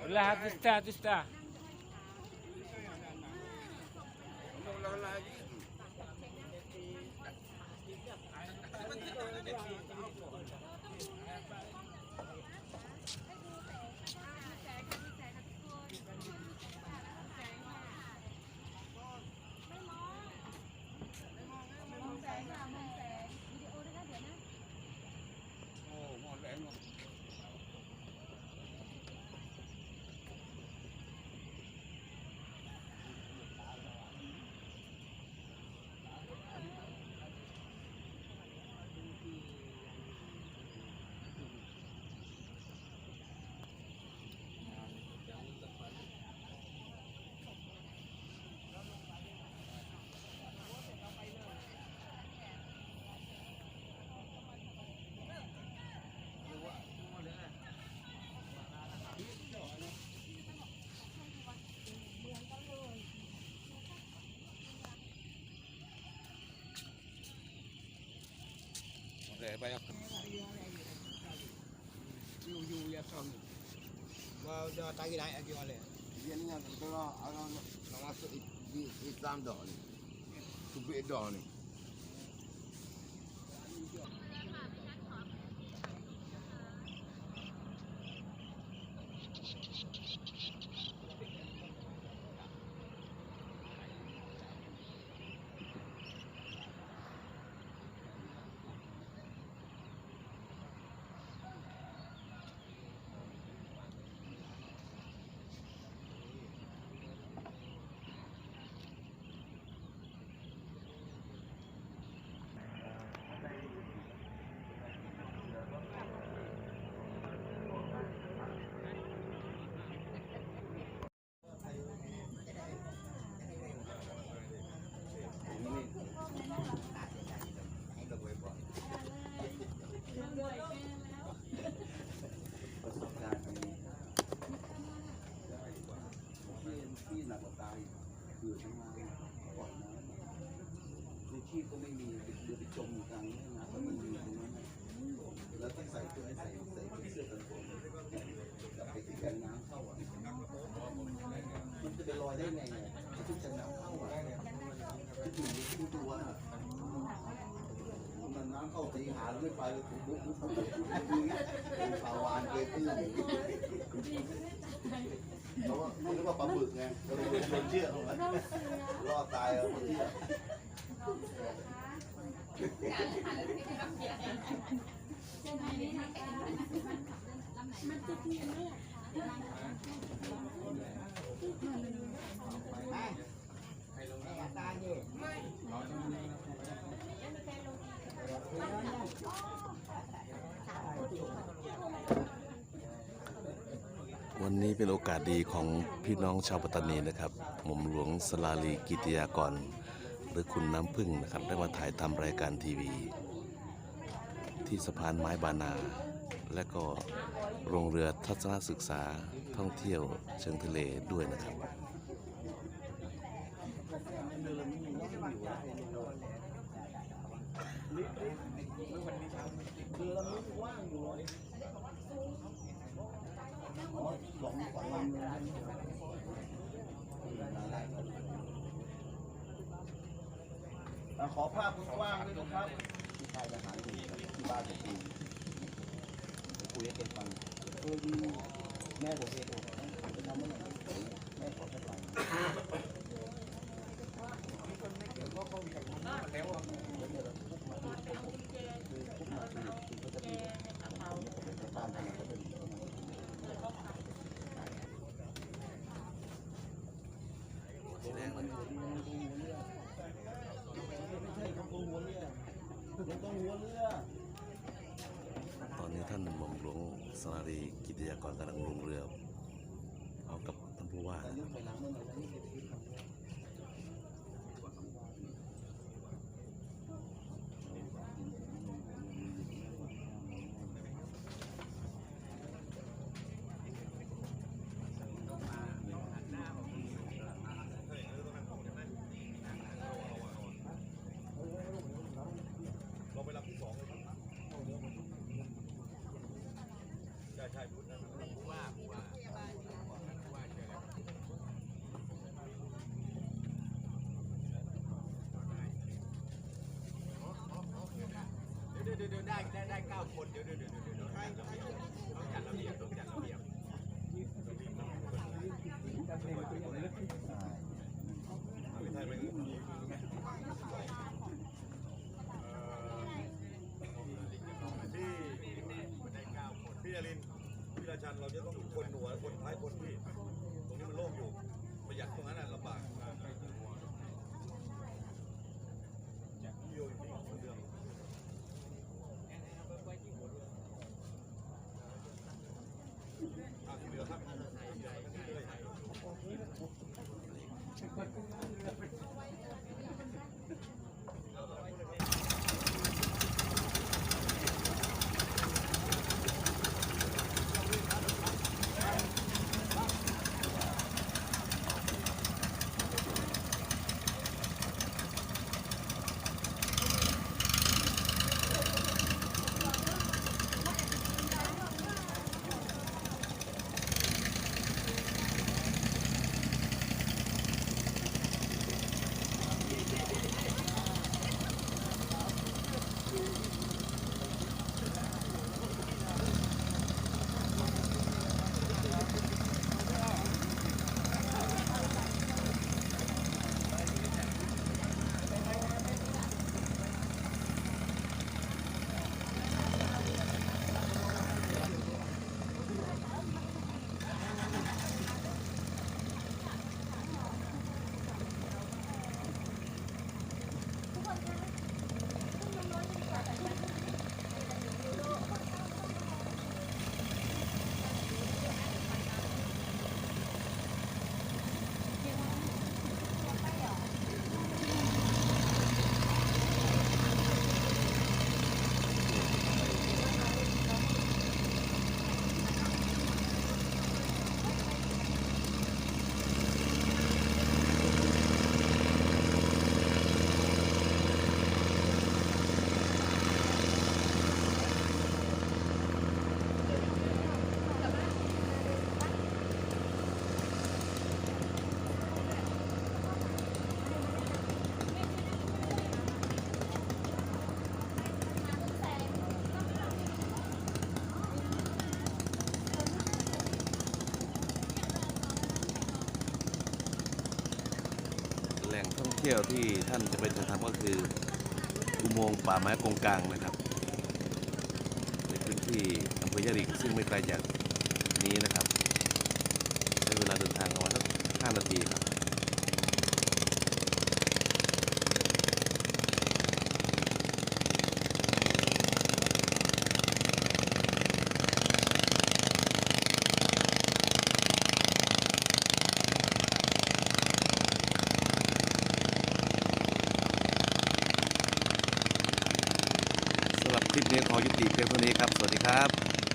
والله تستاهل banyak ya xong mau tagi naik lagi oleh dia ni kan kalau orang nak masuk di Islam dah ni subik dah niที่หนักกว่าตายคือทั้งมาก่อนนะในชีพก็ไม่มีเรือไปจมอยู่กลางแม่น้ำก็ไม่มีตรงนั้นแล้วต้องใส่เสื้อกันฝนกับไปที่กันน้ำเข้าอ่ะมันจะไปลอยได้ไงเนี่ยที่กันน้ำเข้าอ่ะที่อยู่ที่ตัวมันน้ำเข้าตีหาแล้วไม่ไปเลยถูกบุ๊กเป็นปลาวานเกยตื้นเพราะว่าเขาเรียกว่าปลาบึกไงเราโดนเชือกมันรอดตายแล้วคนที่วันนี้เป็นโอกาสดีของพี่น้องชาวปัตตานีนะครับหม่อมหลวงสลาลีกิติยากรหรือคุณน้ำพึ่งนะครับได้มาถ่ายทำรายการทีวีที่สะพานไม้บานาและก็โรงเรือทัศนศึกษาท่องเที่ยวเชิงทะเลด้วยนะครับขอภาพกว้างด้วยนะครับที่ชายทหารอยู่ที่บ้านผมคุยให้แกฟังแม่ผมเองจะทำเมื่อไหร่แม่ขอแค่ฟังก็เขาอยากรู้แล้วอ่ะคุกมาคือเขาจะมีตามทางเขาเป็นตอนนี้ท่านหม่อมหลวงสลาลีกิติยากรกำลังลงเรือพร้อมกับท่านผู้ว่าใช่ คนเดี๋ยวใครต้องจัดระเบียบต้องจัดระเบียบพี่นรินทร์พี่ราชันเราจะต้องคนหัวคนท้ายคนพี่ตรงนี้มันโล่งอยู่ประหยัดตรงนั้นลำบากพี่โยอยู่นี่คนเดียวที่เหลือครับแหล่งท่องเที่ยวที่ท่านจะไปทำก็คืออุโมงค์ป่าไม้กงกลางนะครับในพื้นที่อำเภอยะหริ่งซึ่งไม่ไกลจากนี้นะครับใช้เวลาเดินทางประมาณสัก5 นาทีครับ สำหรับคลิปนี้ขอยุติเพียงเท่านี้ครับ สวัสดีครับ